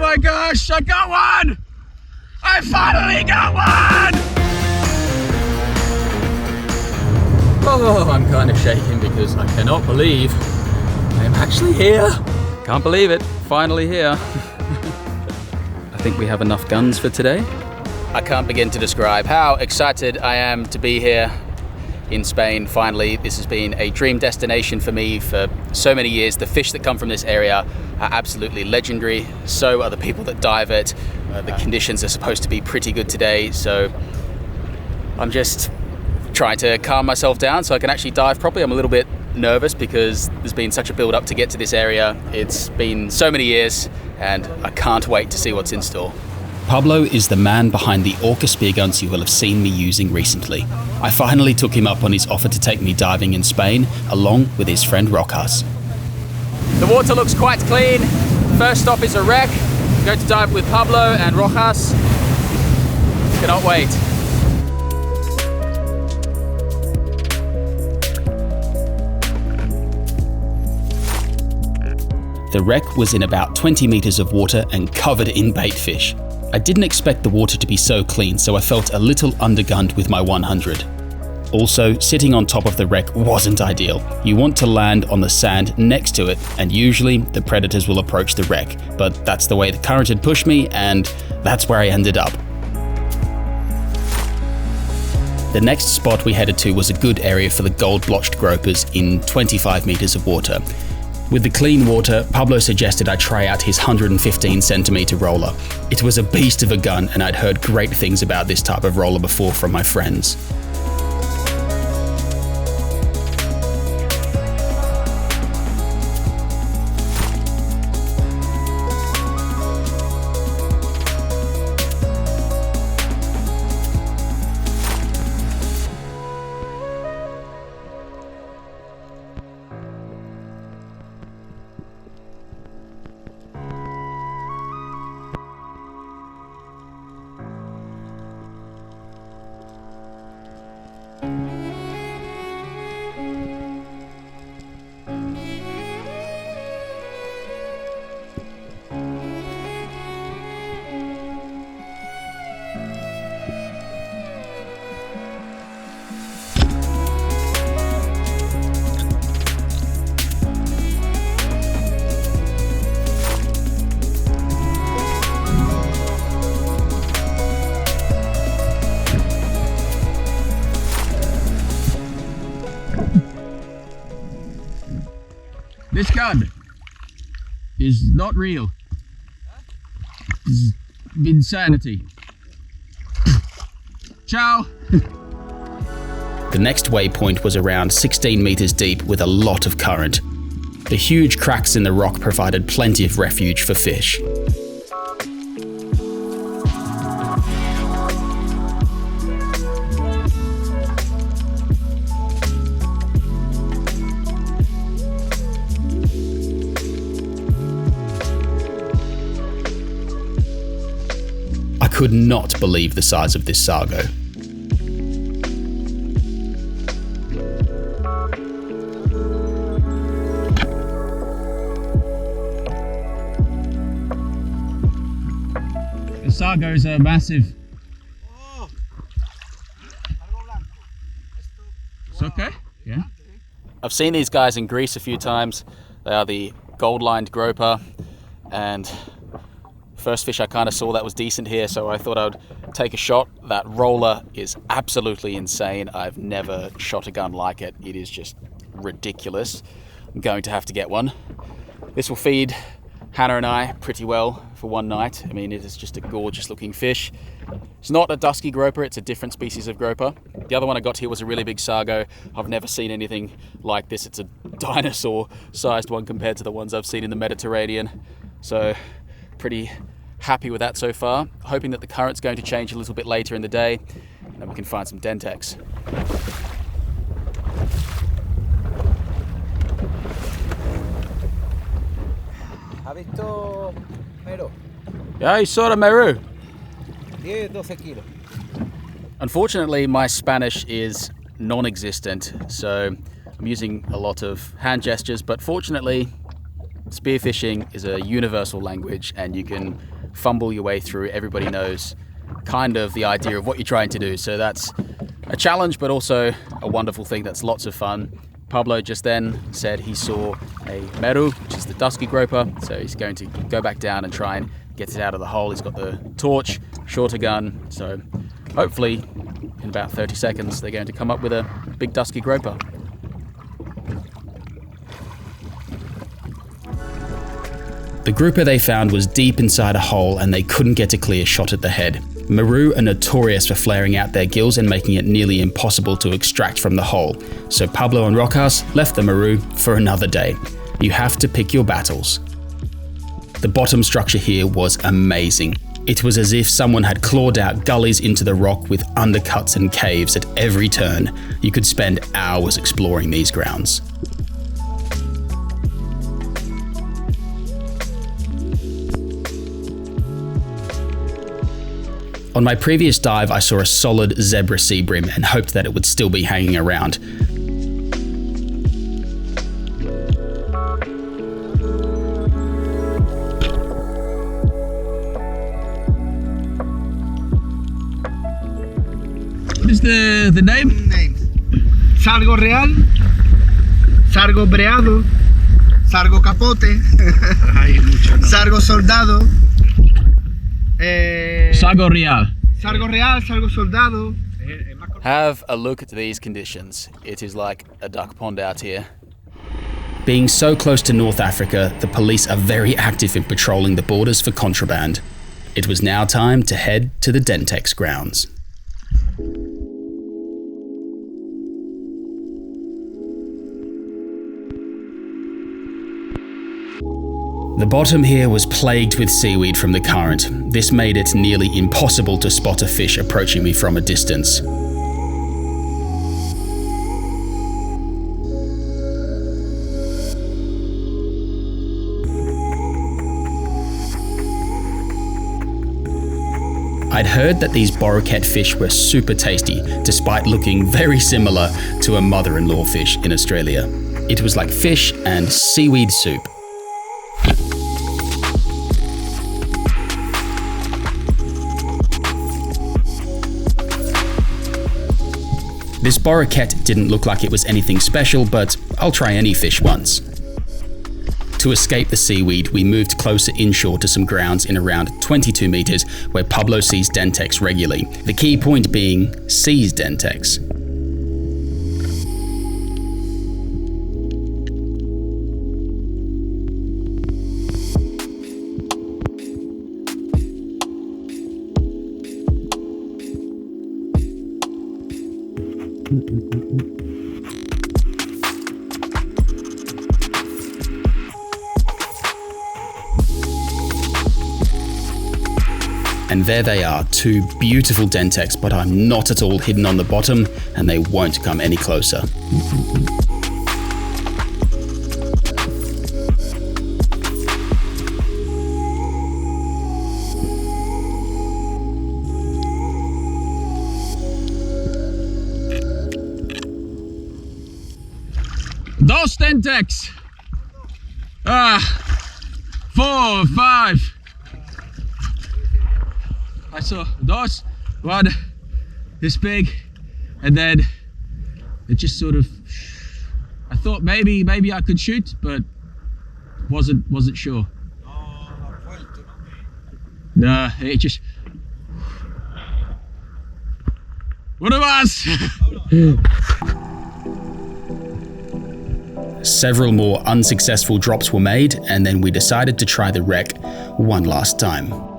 my gosh, I got one! I finally got one! Oh, I'm kind of shaking because I cannot believe I am actually here. Can't believe it, finally here. I think we have enough guns for today. I can't begin to describe how excited I am to be here in Spain. Finally, this has been a dream destination for me for so many years. The fish that come from this area are absolutely legendary. So are the people that dive it. The conditions are supposed to be pretty good today, so I'm just trying to calm myself down so I can actually dive properly. I'm a little bit nervous because there's been such a build up to get to this area. It's been so many years and I can't wait to see what's in store. Pablo is the man behind the Orca spearguns you will have seen me using recently. I finally took him up on his offer to take me diving in Spain, along with his friend Rojas. The water looks quite clean. First stop is a wreck. I'm going to dive with Pablo and Rojas. Cannot wait. The wreck was in about 20 meters of water and covered in bait fish. I didn't expect the water to be so clean, so I felt a little undergunned with my 100. Also, sitting on top of the wreck wasn't ideal. You want to land on the sand next to it, and usually the predators will approach the wreck, but that's the way the current had pushed me, and that's where I ended up. The next spot we headed to was a good area for the gold blotched gropers in 25 meters of water. With the clean water, Pablo suggested I try out his 115 centimeter roller. It was a beast of a gun, and I'd heard great things about this type of roller before from my friends. This gun is not real. It's insanity. Ciao. The next waypoint was around 16 meters deep with a lot of current. The huge cracks in the rock provided plenty of refuge for fish. I could not believe the size of this sargo. The sargos are massive. It's okay, yeah. I've seen these guys in Greece a few times. They are the gold-lined groper, and first fish I kind of saw that was decent here, so I thought I would take a shot. That roller is absolutely insane. I've never shot a gun like it. It is just ridiculous. I'm going to have to get one. This will feed Hannah and I pretty well for one night. I mean, it is just a gorgeous looking fish. It's not a dusky groper, it's a different species of groper. The other one I got here was a really big sargo. I've never seen anything like this. It's a dinosaur sized one compared to the ones I've seen in the Mediterranean. So pretty happy with that so far. Hoping that the current's going to change a little bit later in the day and then we can find some Dentex. ¿Ha visto mero? Yeah, I saw a meru. 10-12 kilos. Unfortunately, my Spanish is non-existent, so I'm using a lot of hand gestures, but fortunately, Spearfishing is a universal language and you can fumble your way through. Everybody knows kind of the idea of what you're trying to do. So that's a challenge, but also a wonderful thing that's lots of fun. Pablo just then said he saw a meru, which is the dusky groper. So he's going to go back down and try and get it out of the hole. He's got the torch, shorter gun. So hopefully in about 30 seconds, they're going to come up with a big dusky groper. The grouper they found was deep inside a hole and they couldn't get a clear shot at the head. Meru are notorious for flaring out their gills and making it nearly impossible to extract from the hole, so Pablo and Rojas left the Meru for another day. You have to pick your battles. The bottom structure here was amazing. It was as if someone had clawed out gullies into the rock with undercuts and caves at every turn. You could spend hours exploring these grounds. On my previous dive, I saw a solid zebra sea bream and hoped that it would still be hanging around. What is the name? Names. Sargo real, sargo breado, sargo capote, sargo soldado, Sargo Real. sargo real, sargo soldado. Have a look at these conditions. It is like a duck pond out here. Being so close to North Africa, the police are very active in patrolling the borders for contraband. It was now time to head to the Dentex grounds. The bottom here was plagued with seaweed from the current. This made it nearly impossible to spot a fish approaching me from a distance. I'd heard that these boroket fish were super tasty, despite looking very similar to a mother-in-law fish in Australia. It was like fish and seaweed soup. This boroket didn't look like it was anything special, but I'll try any fish once. To escape the seaweed, we moved closer inshore to some grounds in around 22 meters where Pablo sees Dentex regularly. The key point being, sees Dentex. And there they are, two beautiful Dentex, but I'm not at all hidden on the bottom, and they won't come any closer. Dos Dentex. 4, 5. I saw dos, one this big, and then it just sort of, I thought maybe I could shoot, but wasn't sure. No, it just, one of us. Several more unsuccessful drops were made, and then we decided to try the wreck one last time.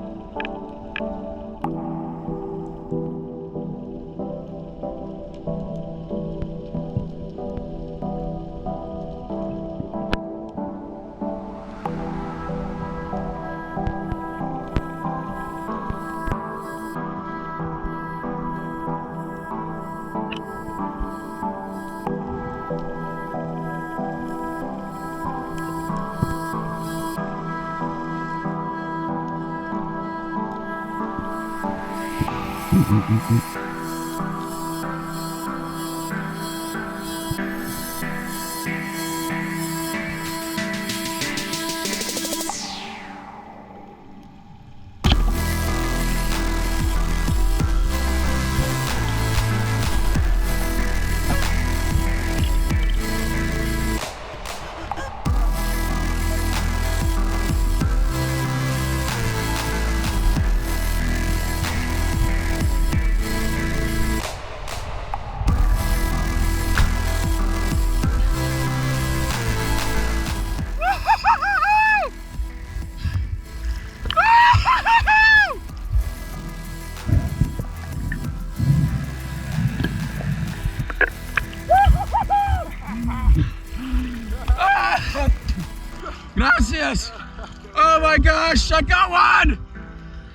gosh, I got one!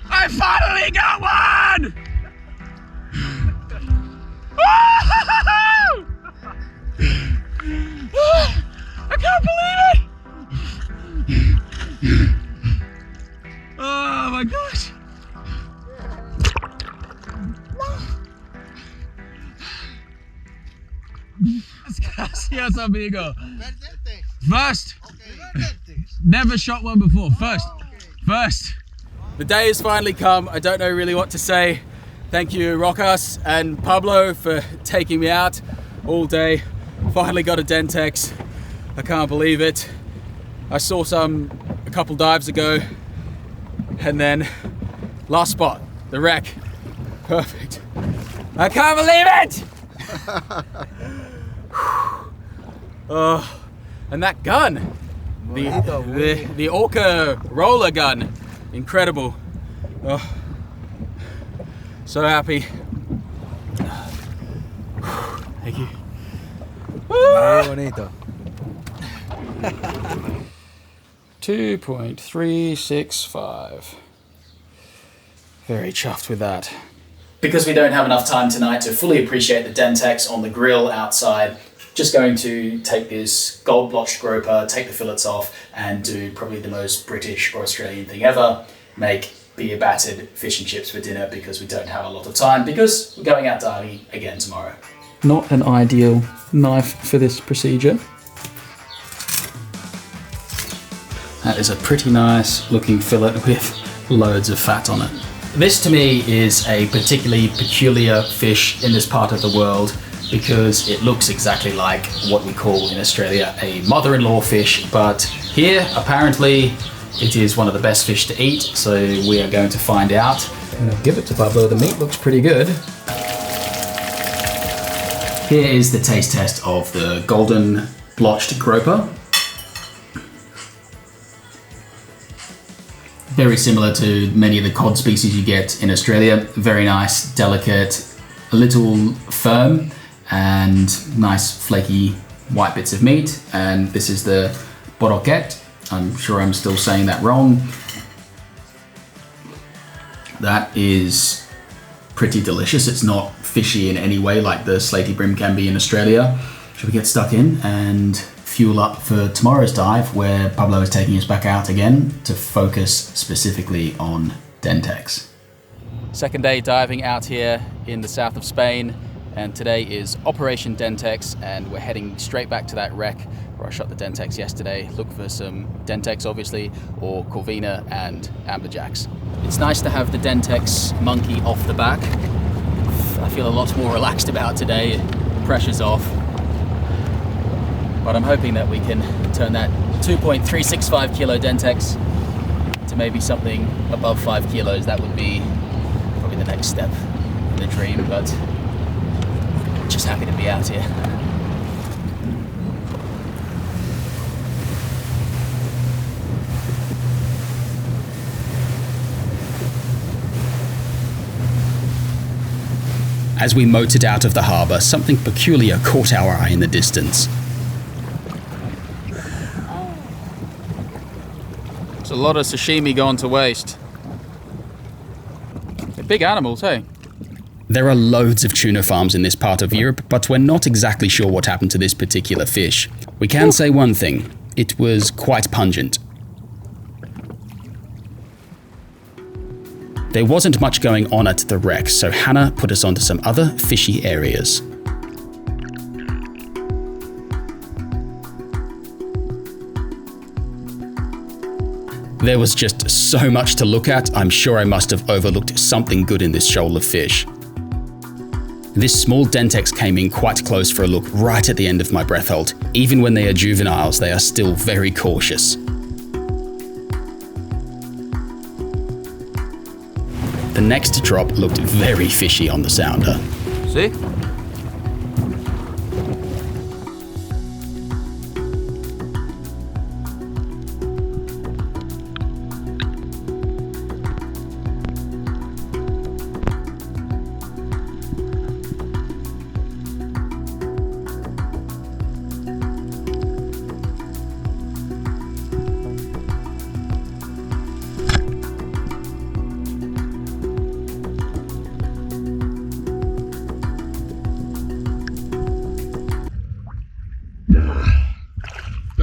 I finally got one! I can't believe it! Oh my gosh! Gracias, amigo. First. Never shot one before. First. The day has finally come. I don't know really what to say. Thank you, Rojas and Pablo, for taking me out all day. Finally got a Dentex. I can't believe it. I saw some a couple dives ago, and then last spot, the wreck. Perfect. I can't believe it! Oh, and that gun, the Orca roller gun, incredible. Oh, so happy. Thank you. Muy bonito. 2.365. Very chuffed with that. Because we don't have enough time tonight to fully appreciate the Dentex on the grill outside, just going to take this gold blotched grouper, take the fillets off, and do probably the most British or Australian thing ever, make beer battered fish and chips for dinner, because we don't have a lot of time, because we're going out diving again tomorrow. Not an ideal knife for this procedure. That is a pretty nice looking fillet with loads of fat on it. This to me is a particularly peculiar fish in this part of the world, because it looks exactly like what we call in Australia a mother-in-law fish, but here apparently it is one of the best fish to eat, so we are going to find out. I'm gonna give it to Pablo. The meat looks pretty good. Here is the taste test of the golden blotched groper. Very similar to many of the cod species you get in Australia. Very nice, delicate, a little firm, and nice flaky white bits of meat. And this is the blotched. I'm sure I'm still saying that wrong. That is pretty delicious. It's not fishy in any way like the slaty brim can be in Australia. Should we get stuck in and fuel up for tomorrow's dive, where Pablo is taking us back out again to focus specifically on Dentex. Second day diving out here in the south of Spain, and today is Operation Dentex, and we're heading straight back to that wreck where I shot the Dentex yesterday. Look for some Dentex obviously, or Corvina and amberjacks. It's nice to have the Dentex monkey off the back. I feel a lot more relaxed about today. Pressure's off. But I'm hoping that we can turn that 2.365 kilo Dentex to maybe something above 5 kilos. That would be probably the next step in the dream, but just happy to be out here. As we motored out of the harbour, something peculiar caught our eye in the distance. There's a lot of sashimi gone to waste. They're big animals, hey? There are loads of tuna farms in this part of Europe, but we're not exactly sure what happened to this particular fish. We can say one thing: it was quite pungent. There wasn't much going on at the wreck, so Hannah put us onto some other fishy areas. There was just so much to look at. I'm sure I must have overlooked something good in this shoal of fish. This small Dentex came in quite close for a look right at the end of my breath hold. Even when they are juveniles, they are still very cautious. The next drop looked very fishy on the sounder. See?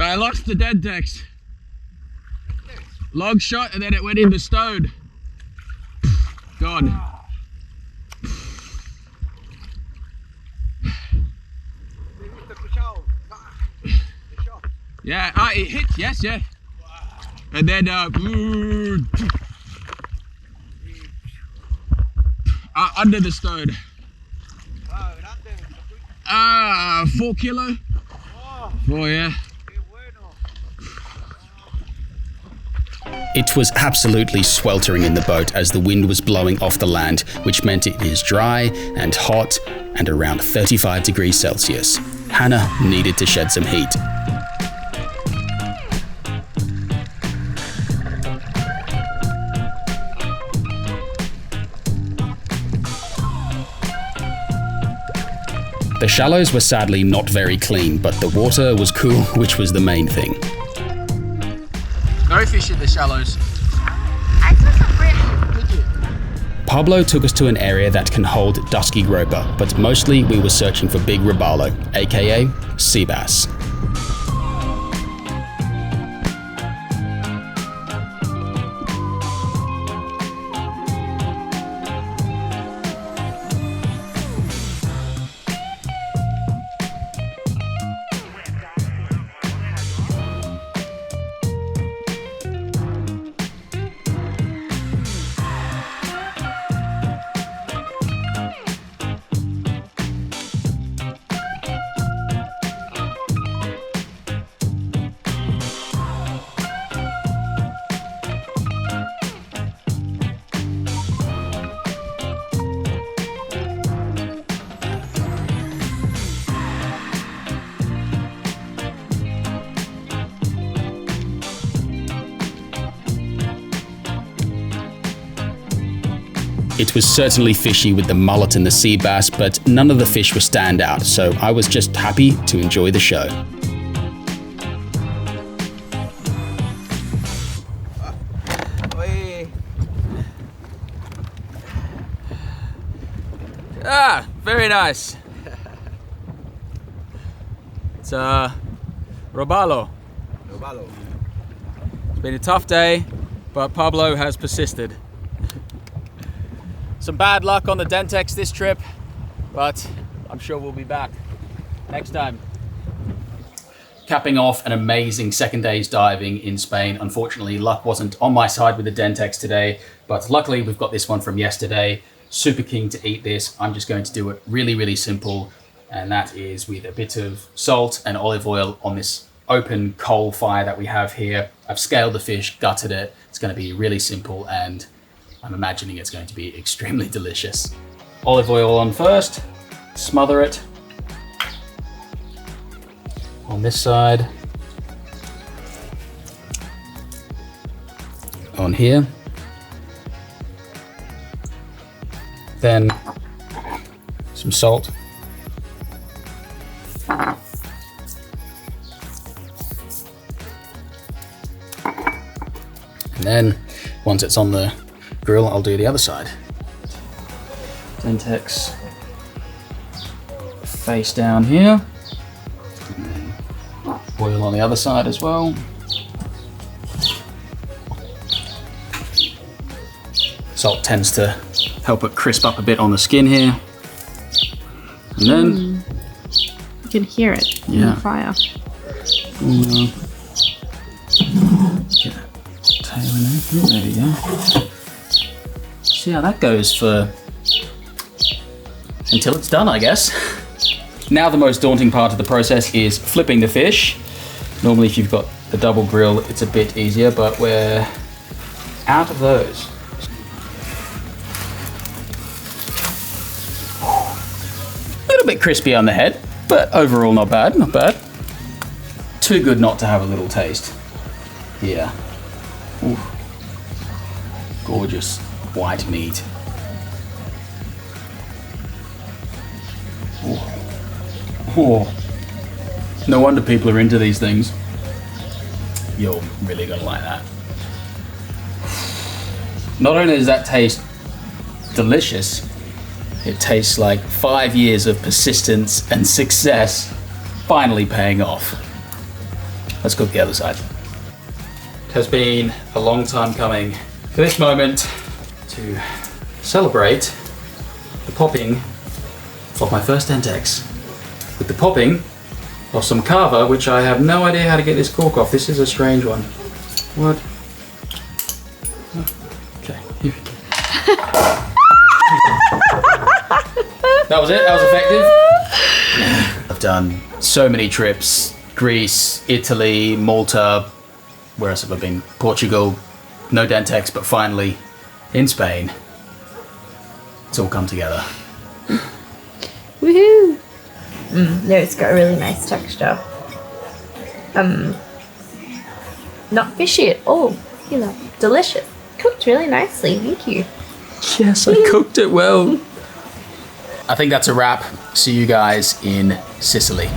I lost the Dentex. Long shot and then it went in the stone. Gone. Yeah, it hit, yes, yeah. And then under the stone. 4 kilo. 4, yeah. It was absolutely sweltering in the boat as the wind was blowing off the land, which meant it is dry and hot and around 35 degrees Celsius. Hannah needed to shed some heat. The shallows were sadly not very clean, but the water was cool, which was the main thing. No fish in the shallows. I saw some fish. Pablo took us to an area that can hold dusky grouper, but mostly we were searching for big robalo, aka sea bass. It was certainly fishy with the mullet and the sea bass, but none of the fish were standout, so I was just happy to enjoy the show. Ah, very nice. It's robalo. It's been a tough day, but Pablo has persisted. Some bad luck on the Dentex this trip, but I'm sure we'll be back next time. Capping off an amazing second day's diving in Spain. Unfortunately, luck wasn't on my side with the Dentex today, but luckily we've got this one from yesterday. Super keen to eat this. I'm just going to do it really, really simple, and that is with a bit of salt and olive oil on this open coal fire that we have here. I've scaled the fish, gutted it. It's going to be really simple, and I'm imagining it's going to be extremely delicious. Olive oil on first, smother it on this side, on here, then some salt, and then once it's on the grill, I'll do the other side. Dentex face down here, and then oil on the other side as well. Salt tends to help it crisp up a bit on the skin here, and then you can hear it in the fire. Get that tail in there. There you go. See how that goes for until it's done, I guess. Now the most daunting part of the process is flipping the fish. Normally if you've got the double grill, it's a bit easier, but we're out of those. A little bit crispy on the head, but overall not bad, not bad. Too good not to have a little taste. Yeah. Ooh. Gorgeous white meat. Oh. No wonder people are into these things. You're really gonna like that. Not only does that taste delicious, it tastes like 5 years of persistence and success finally paying off. Let's cook the other side. It has been a long time coming for this moment to celebrate the popping of my first Dentex. With the popping of some carver, which I have no idea how to get this cork off. This is a strange one. What? Okay. That was it? That was effective? I've done so many trips. Greece, Italy, Malta, where else have I been? Portugal, no Dentex, but finally in Spain. It's all come together. Woohoo! No, it's got a really nice texture. Not fishy at all. You know, delicious. Cooked really nicely. Thank you. Yes, I cooked it well. I think that's a wrap. See you guys in Sicily.